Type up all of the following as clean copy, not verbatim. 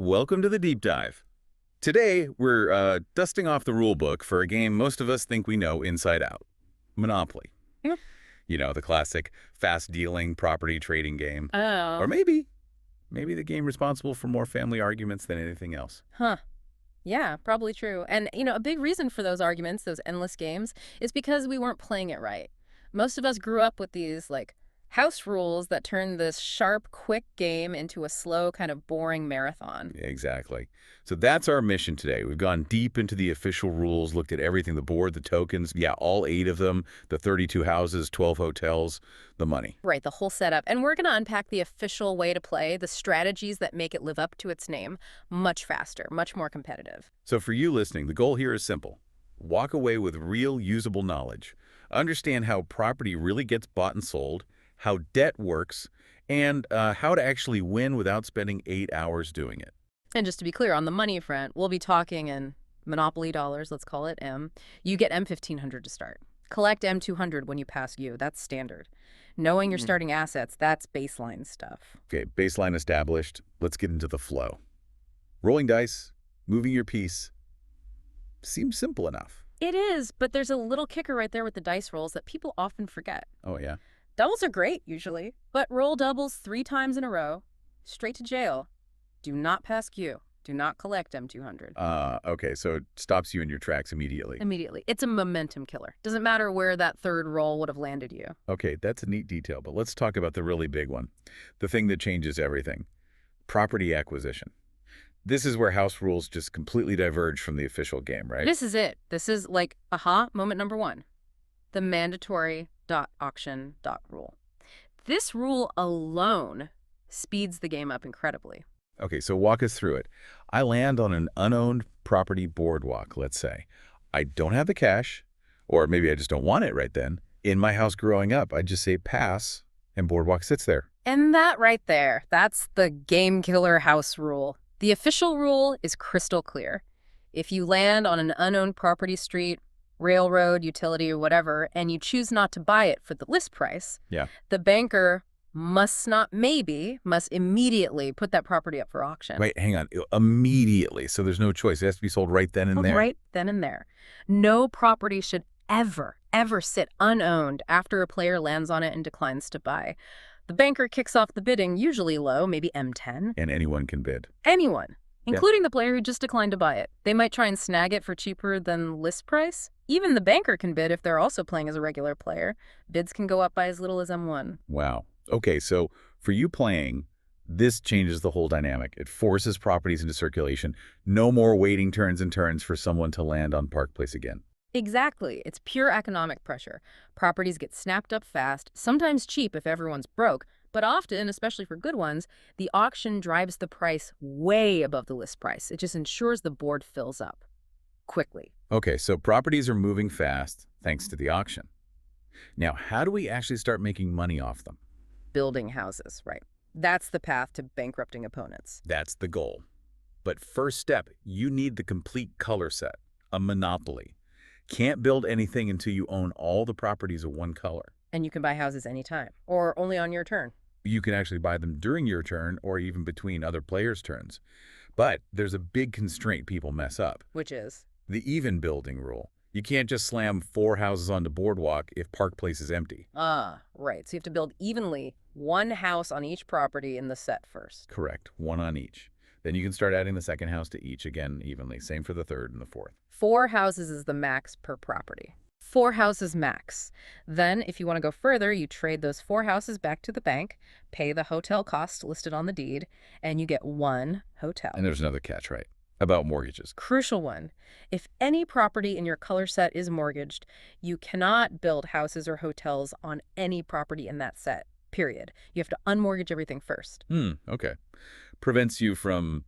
Welcome to the deep dive. Today, we're dusting off the rule book for a game most of us think we know inside out. Monopoly. Yep. You know, the classic fast-dealing property trading game. Oh, Or maybe the game responsible for more family arguments than anything else. huh. Yeah, probably true. And, a big reason for those arguments, those endless games, is because we weren't playing it right. Most of us grew up with these, house rules that turned this sharp, quick game into a slow, kind of boring marathon. Exactly. So that's our mission today. We've gone deep into the official rules, looked at everything, the board, the tokens, yeah, all 8 of them, the 32 houses, 12 hotels, the money. Right, the whole setup. And we're going to unpack the official way to play, the strategies that make it live up to its name much faster, much more competitive. So for you listening, the goal here is simple. Walk away with real usable knowledge. Understand how property really gets bought and sold, how debt works, and how to actually win without spending 8 hours doing it. And just to be clear, on the money front, we'll be talking in Monopoly dollars, let's call it M. You get M1500 to start. Collect M200 when you pass U. That's standard. Knowing your starting assets, that's baseline stuff. Okay, baseline established. Let's get into the flow. Rolling dice, moving your piece, seems simple enough. It is, but there's a little kicker right there with the dice rolls that people often forget. Oh, yeah? Doubles are great, usually, but roll doubles 3 times in a row, straight to jail. Do not pass Q. Do not collect M200. Okay, so it stops you in your tracks immediately. Immediately. It's a momentum killer. Doesn't matter where that third roll would have landed you. Okay, that's a neat detail, but let's talk about the really big one. The thing that changes everything. Property acquisition. This is where house rules just completely diverge from the official game, right? This is it. This is moment number 1. The mandatory .auction rule. This rule alone speeds the game up incredibly. Okay, so walk us through it. I land on an unowned property boardwalk, let's say. I don't have the cash, or maybe I just don't want it right then. In my house growing up, I just say pass, and boardwalk sits there. And that right there, that's the game killer house rule. The official rule is crystal clear. If you land on an unowned property street, railroad, utility, or whatever, and you choose not to buy it for the list price, Yeah. the banker must immediately put that property up for auction. Wait, hang on. Immediately. So there's no choice. It has to be sold right then and there. Right then and there. No property should ever sit unowned after a player lands on it and declines to buy. The banker kicks off the bidding, usually low, maybe M10. And anyone can bid. Anyone, Yeah. including the player who just declined to buy it. They might try and snag it for cheaper than list price. Even the banker can bid if they're also playing as a regular player. Bids can go up by as little as M1. Wow. Okay, so for you playing, this changes the whole dynamic. It forces properties into circulation. No more waiting turns and turns for someone to land on Park Place again. Exactly. It's pure economic pressure. Properties get snapped up fast, sometimes cheap if everyone's broke, but often, especially for good ones, the auction drives the price way above the list price. It just ensures the board fills up quickly. Okay, so properties are moving fast thanks to the auction. Now, how do we actually start making money off them? Building houses, right? That's the path to bankrupting opponents. That's the goal. But first step, you need the complete color set, a monopoly. Can't build anything until you own all the properties of one color. And you can buy houses anytime, or only on your turn. You can actually buy them during your turn or even between other players' turns. But there's a big constraint people mess up. Which is? The even building rule. You can't just slam 4 houses onto boardwalk if Park Place is empty. Right. So you have to build evenly, one house on each property in the set first. Correct. 1 on each. Then you can start adding the second house to each again evenly. Same for the third and the fourth. 4 houses is the max per property. 4 houses max. Then, if you want to go further, you trade those 4 houses back to the bank, pay the hotel cost listed on the deed, and you get 1 hotel. And there's another catch, right? About mortgages. Crucial one. If any property in your color set is mortgaged, you cannot build houses or hotels on any property in that set, period. You have to unmortgage everything first. Okay. Prevents you from,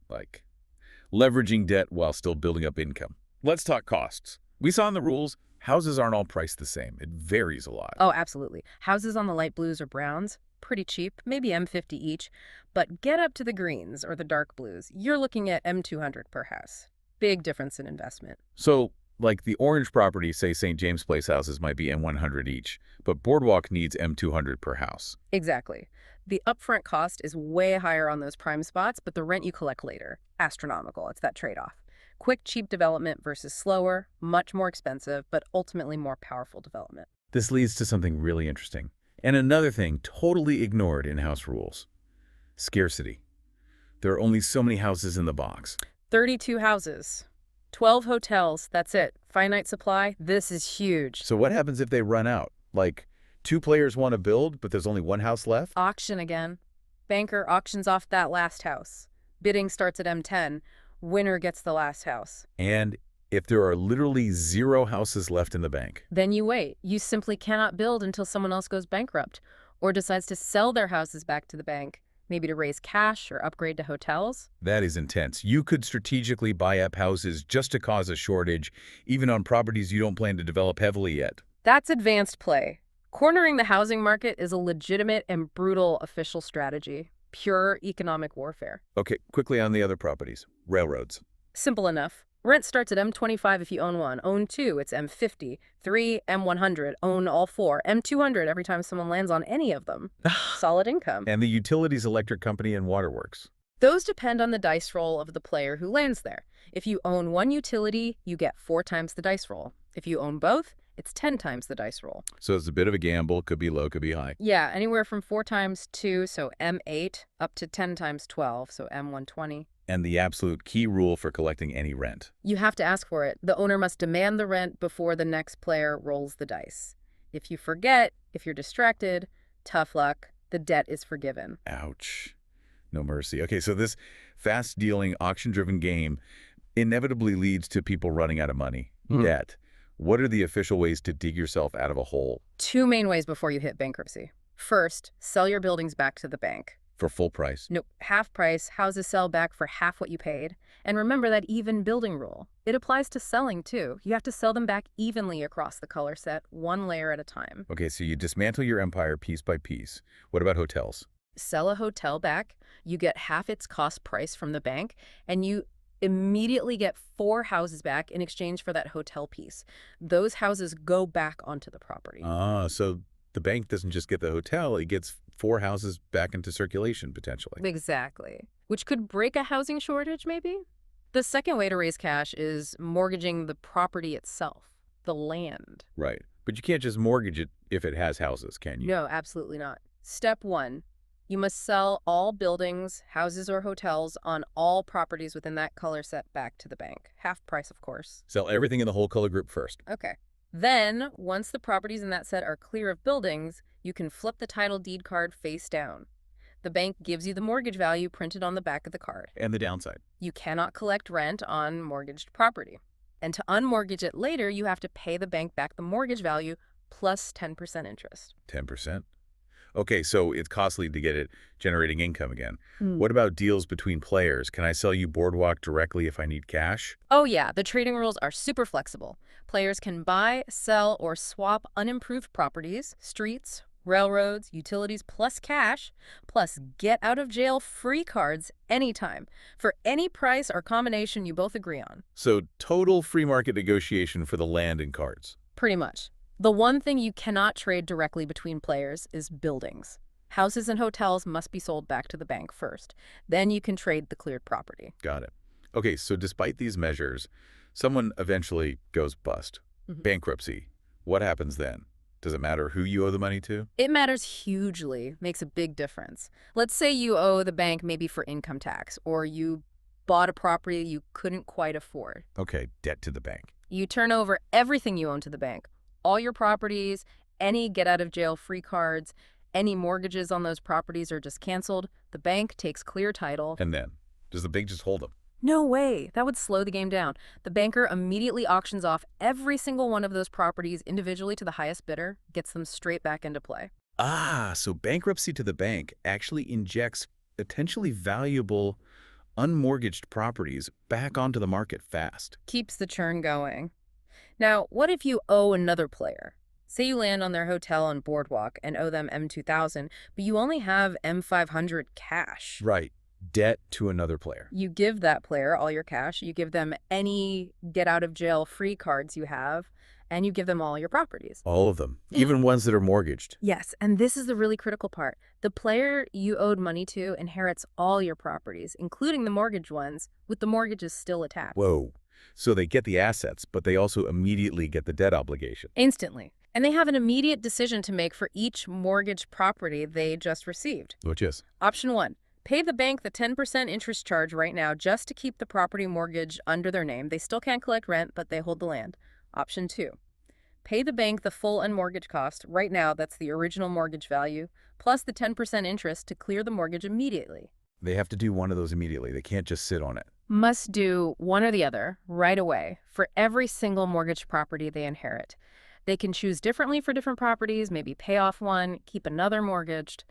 leveraging debt while still building up income. Let's talk costs. We saw in the rules, houses aren't all priced the same. It varies a lot. Oh, absolutely. Houses on the light blues or browns, pretty cheap, maybe M50 each. But get up to the greens or the dark blues, you're looking at M200 per house. Big difference in investment. So, the orange property, say St. James Place houses might be M100 each, but Boardwalk needs M200 per house. Exactly. The upfront cost is way higher on those prime spots, but the rent you collect later, astronomical. It's that trade-off. Quick, cheap development versus slower, much more expensive, but ultimately more powerful development. This leads to something really interesting. And another thing totally ignored in house rules. Scarcity. There are only so many houses in the box. 32 houses, 12 hotels, that's it. Finite supply, this is huge. So what happens if they run out? Like, two players want to build, but there's only one house left? Auction again. Banker auctions off that last house. Bidding starts at M10. Winner gets the last house. And if there are literally 0 houses left in the bank? Then you wait. You simply cannot build until someone else goes bankrupt or decides to sell their houses back to the bank, maybe to raise cash or upgrade to hotels. That is intense. You could strategically buy up houses just to cause a shortage, even on properties you don't plan to develop heavily yet. That's advanced play. Cornering the housing market is a legitimate and brutal official strategy. Pure economic warfare. Okay, quickly on the other properties. Railroads. Simple enough. Rent starts at M25 if you own one. Own two, it's M50. 3, M100. Own all 4. M200 every time someone lands on any of them. Solid income. And the utilities, electric company, and waterworks. Those depend on the dice roll of the player who lands there. If you own one utility, you get 4 times the dice roll. If you own both, it's 10 times the dice roll. So it's a bit of a gamble. Could be low, could be high. Yeah, anywhere from 4 times 2, so M8, up to 10 times 12, so M120. And the absolute key rule for collecting any rent. You have to ask for it. The owner must demand the rent before the next player rolls the dice. If you forget, if you're distracted, tough luck, the debt is forgiven. Ouch. No mercy. Okay, so this fast-dealing, auction-driven game inevitably leads to people running out of money, debt. What are the official ways to dig yourself out of a hole? 2 main ways before you hit bankruptcy. First, sell your buildings back to the bank. For full price? Nope, half price, houses sell back for half what you paid. And remember that even building rule. It applies to selling too. You have to sell them back evenly across the color set, 1 layer at a time. Okay, so you dismantle your empire piece by piece. What about hotels? Sell a hotel back, you get half its cost price from the bank, and you immediately get 4 houses back in exchange for that hotel piece. Those houses go back onto the property. Ah, so the bank doesn't just get the hotel, it gets 4 houses back into circulation, potentially. Exactly. Which could break a housing shortage, maybe? The second way to raise cash is mortgaging the property itself, the land. Right. But you can't just mortgage it if it has houses, can you? No, absolutely not. Step 1. You must sell all buildings, houses, or hotels on all properties within that color set back to the bank. Half price, of course. Sell everything in the whole color group first. Okay. Then, once the properties in that set are clear of buildings, you can flip the title deed card face down. The bank gives you the mortgage value printed on the back of the card. And the downside? You cannot collect rent on mortgaged property. And to unmortgage it later, you have to pay the bank back the mortgage value plus 10% interest. 10%? Okay, so it's costly to get it generating income again. What about deals between players? Can I sell you Boardwalk directly if I need cash? Oh yeah, the trading rules are super flexible. Players can buy, sell, or swap unimproved properties, streets, railroads, utilities, plus cash, plus get-out-of-jail-free cards anytime, for any price or combination you both agree on. So total free market negotiation for the land and cards. Pretty much. The one thing you cannot trade directly between players is buildings. Houses and hotels must be sold back to the bank first. Then you can trade the cleared property. Got it. Okay, so despite these measures, someone eventually goes bust. Bankruptcy. What happens then? Does it matter who you owe the money to? It matters hugely, makes a big difference. Let's say you owe the bank maybe for income tax, or you bought a property you couldn't quite afford. Okay, debt to the bank. You turn over everything you own to the bank. All your properties, any get-out-of-jail-free cards, any mortgages on those properties are just canceled. The bank takes clear title. And then? Does the bank just hold them? No way. That would slow the game down. The banker immediately auctions off every single one of those properties individually to the highest bidder, gets them straight back into play. Ah, so bankruptcy to the bank actually injects potentially valuable unmortgaged properties back onto the market fast. Keeps the churn going. Now, what if you owe another player? Say you land on their hotel on Boardwalk and owe them M2000, but you only have M500 cash. Right. Debt to another player. You give that player all your cash. You give them any get-out-of-jail-free cards you have, and you give them all your properties. All of them, even ones that are mortgaged. Yes, and this is the really critical part. The player you owed money to inherits all your properties, including the mortgage ones, with the mortgages still attached. Whoa. So they get the assets, but they also immediately get the debt obligation. Instantly. And they have an immediate decision to make for each mortgage property they just received. Which is? Option 1. Pay the bank the 10% interest charge right now just to keep the property mortgage under their name. They still can't collect rent, but they hold the land. Option 2. Pay the bank the full unmortgage cost. Right now, that's the original mortgage value, plus the 10% interest to clear the mortgage immediately. They have to do one of those immediately. They can't just sit on it. Must do one or the other right away for every single mortgage property they inherit. They can choose differently for different properties, maybe pay off one, keep another mortgaged,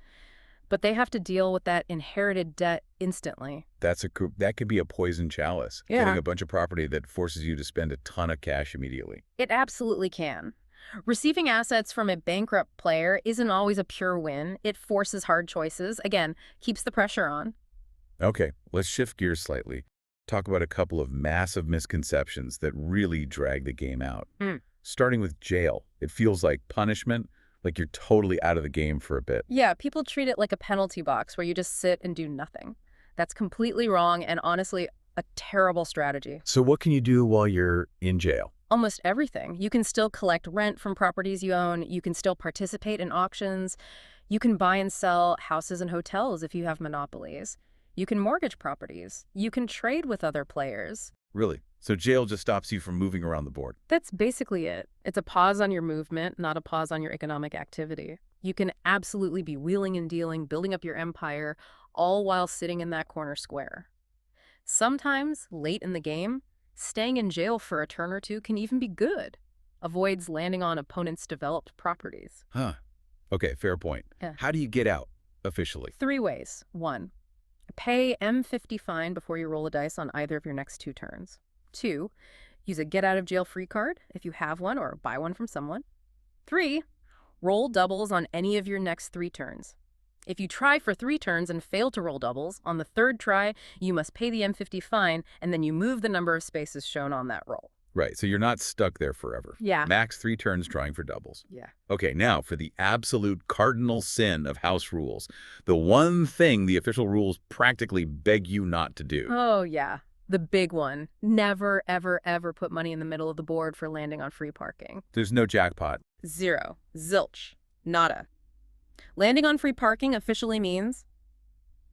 but they have to deal with that inherited debt instantly. That could be a poison chalice. Yeah. Getting a bunch of property that forces you to spend a ton of cash immediately. It absolutely can. Receiving assets from a bankrupt player isn't always a pure win. It forces hard choices. Again, keeps the pressure on. Okay, let's shift gears slightly. Talk about a couple of massive misconceptions that really drag the game out. Starting with jail. It feels like punishment, like you're totally out of the game for a bit. Yeah, people treat it like a penalty box where you just sit and do nothing. That's completely wrong and honestly a terrible strategy. So what can you do while you're in jail? Almost everything. You can still collect rent from properties you own. You can still participate in auctions. You can buy and sell houses and hotels if you have monopolies. You can mortgage properties. You can trade with other players. Really? So jail just stops you from moving around the board? That's basically it. It's a pause on your movement, not a pause on your economic activity. You can absolutely be wheeling and dealing, building up your empire, all while sitting in that corner square. Sometimes, late in the game, staying in jail for a turn or two can even be good. Avoids landing on opponents' developed properties. Huh. Okay, fair point. Yeah. How do you get out officially? 3 ways. 1. Pay M50 fine before you roll a dice on either of your next 2 turns. 2. Use a get-out-of-jail-free card if you have one or buy one from someone. 3. Roll doubles on any of your next 3 turns. If you try for 3 turns and fail to roll doubles, on the 3rd try, you must pay the M50 fine, and then you move the number of spaces shown on that roll. Right, so you're not stuck there forever. Yeah. Max 3 turns trying for doubles. Yeah. Okay, now for the absolute cardinal sin of house rules. The one thing the official rules practically beg you not to do. Oh, yeah. The big one. Never, ever, ever put money in the middle of the board for landing on free parking. There's no jackpot. 0. Zilch. Nada. Landing on free parking officially means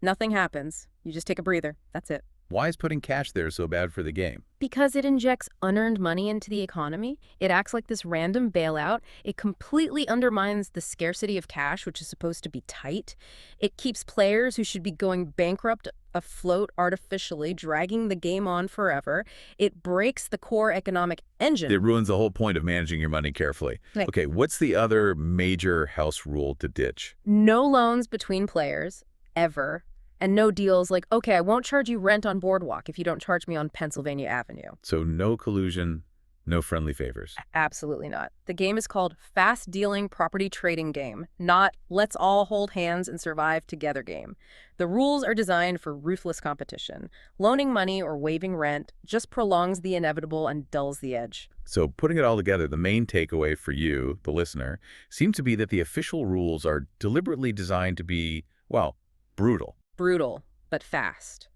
nothing happens. You just take a breather. That's it. Why is putting cash there so bad for the game? Because it injects unearned money into the economy. It acts like this random bailout. It completely undermines the scarcity of cash, which is supposed to be tight. It keeps players who should be going bankrupt afloat artificially, dragging the game on forever. It breaks the core economic engine. It ruins the whole point of managing your money carefully. Right. Okay, what's the other major house rule to ditch? No loans between players, ever. And no deals like, okay, I won't charge you rent on Boardwalk if you don't charge me on Pennsylvania Avenue. So no collusion, no friendly favors. Absolutely not. The game is called Fast Dealing Property Trading Game, not Let's All Hold Hands and Survive Together game. The rules are designed for ruthless competition. Loaning money or waiving rent just prolongs the inevitable and dulls the edge. So putting it all together, the main takeaway for you, the listener, seems to be that the official rules are deliberately designed to be, well, brutal. Brutal, but fast.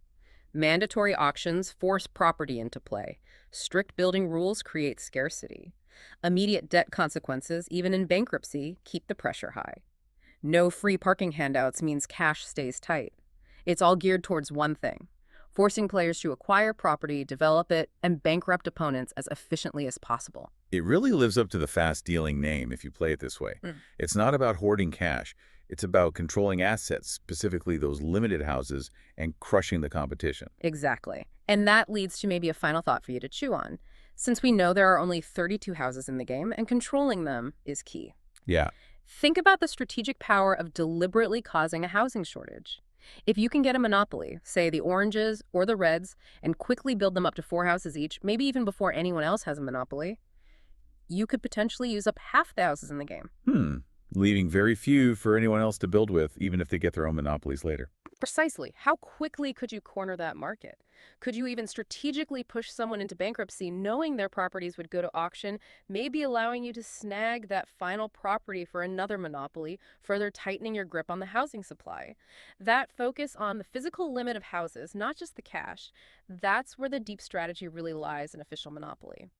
Mandatory auctions force property into play. Strict building rules create scarcity. Immediate debt consequences, even in bankruptcy, keep the pressure high. No free parking handouts means cash stays tight. It's all geared towards one thing: forcing players to acquire property, develop it, and bankrupt opponents as efficiently as possible. It really lives up to the fast dealing name if you play it this way. It's not about hoarding cash. It's about controlling assets, specifically those limited houses, and crushing the competition. Exactly. And that leads to maybe a final thought for you to chew on. Since we know there are only 32 houses in the game, and controlling them is key. Yeah. Think about the strategic power of deliberately causing a housing shortage. If you can get a monopoly, say the oranges or the reds, and quickly build them up to 4 houses each, maybe even before anyone else has a monopoly, you could potentially use up half the houses in the game. Leaving very few for anyone else to build with, even if they get their own monopolies later. Precisely. How quickly could you corner that market? Could you even strategically push someone into bankruptcy knowing their properties would go to auction, maybe allowing you to snag that final property for another monopoly, further tightening your grip on the housing supply? That focus on the physical limit of houses, not just the cash, that's where the deep strategy really lies in official monopoly.